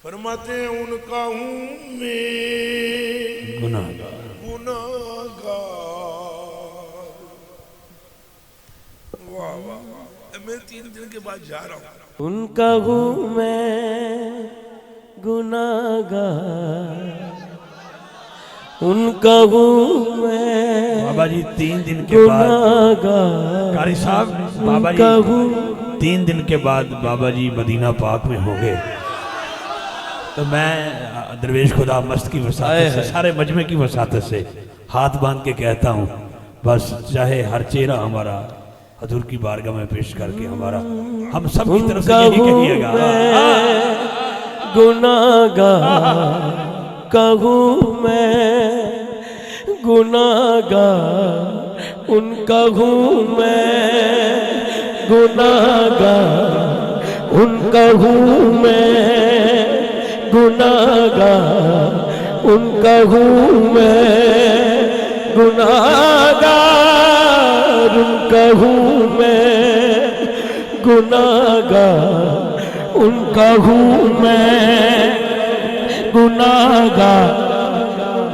فرماتے ہیں ان کا ہوں میں گناہگار واہ واہ میں 3 دن کے بعد جا رہا ہوں. ان کا ہوں میں گناہگار ان کا ہوں میں بابا جی 3 دن کے بعد گناہگار قاری صاحب بابا جی 3 دن کے بعد بابا جی مدینہ پاک میں ہوں گے تو میں درویش خدا مست کی وساطت سے سارے مجمع کی وساطت سے ہاتھ باندھ کے کہتا ہوں بس چاہے ہر چہرہ ہمارا حضور کی بارگاہ میں پیش کر کے ہمارا ہم سب کی طرف سے یہی کہیے گا گناہگار کہوں میں گناہگار ان کا ہوں میں گناہگار ان کا ہوں میں گناہگار ان کا ہوں میں گناہگار ان کا ہوں میں گناہگار ان کا ہوں میں گناہگار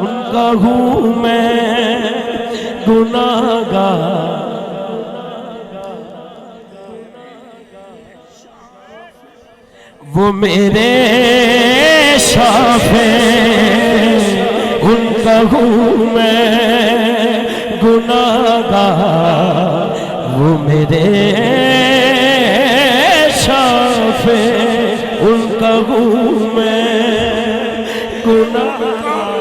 ان کا ہوں میں گناہگار وہ میرے شافع ان کا ہوں میں گناہگار وہ میرے شافع ان کا ہوں میں گناہگار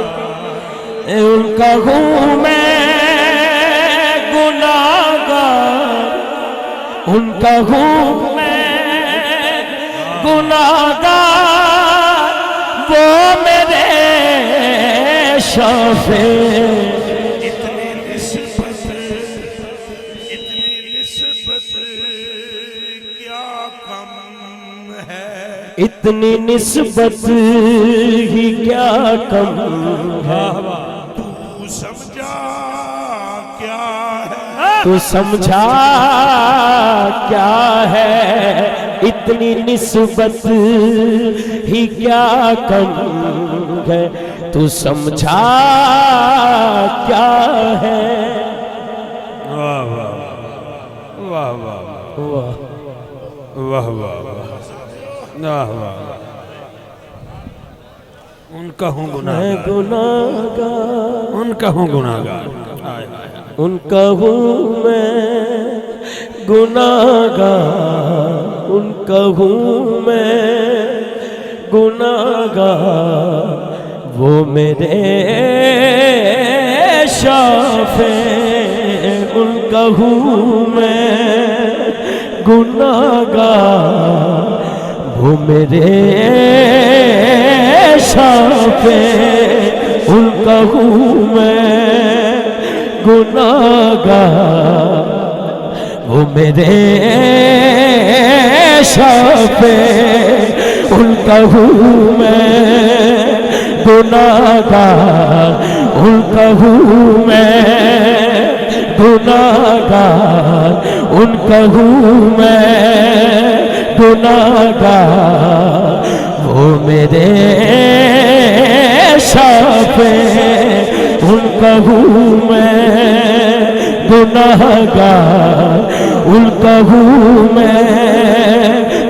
ان کا ہوں میں گناہگار ان کا ہوں میں گناہگار وہ میرے شافع اتنی نسبت کیا کم ہے اتنی نسبت ہی کیا کم ہے تو سمجھا کیا ہے تو سمجھا کیا ہے اتنی نسبت ہی کیا کم ہے تو سمجھا کیا ہے واہ واہ واہ واہ واہ واہ واہ واہ واہ ان کا ہوں میں گناہگار گناہگار ان کا ہوں گناہگار ان کا ہوں میں گناہگار ان کا ہوں میں گناہگار وہ میرے شافع ان کا ہوں میں گناہگار وہ میرے شافع ان کا ہوں میں گناہگار وہ میرے شافع ان کا ہوں میں گناہگار ان کا ہوں میں گناہگار ان کا ہوں میں گناہگار وہ میرے شافع ان کا ہوں میں گناہگار ان کا ہوں میں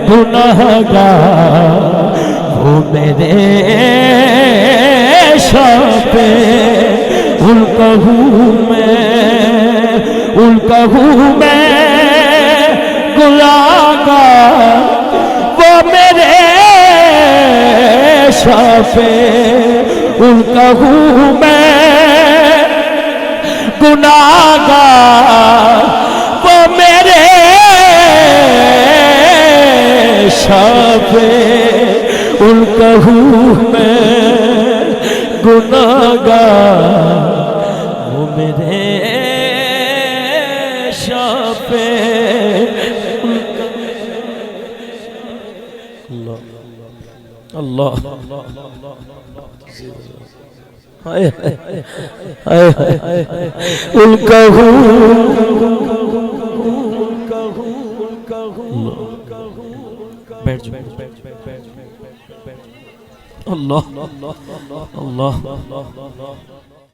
گناہگار وہ میرے شافع ان کا ہوں میں ان کا ہوں میں گناہگار وہ میرے شافع ان کا ہوں میں گناہگار وہ میرے شافع ان کا ہوں میں گناہگار وہ میرے شافع اللہ ان کا ہوں بیٹھ اللہ اللہ اللہ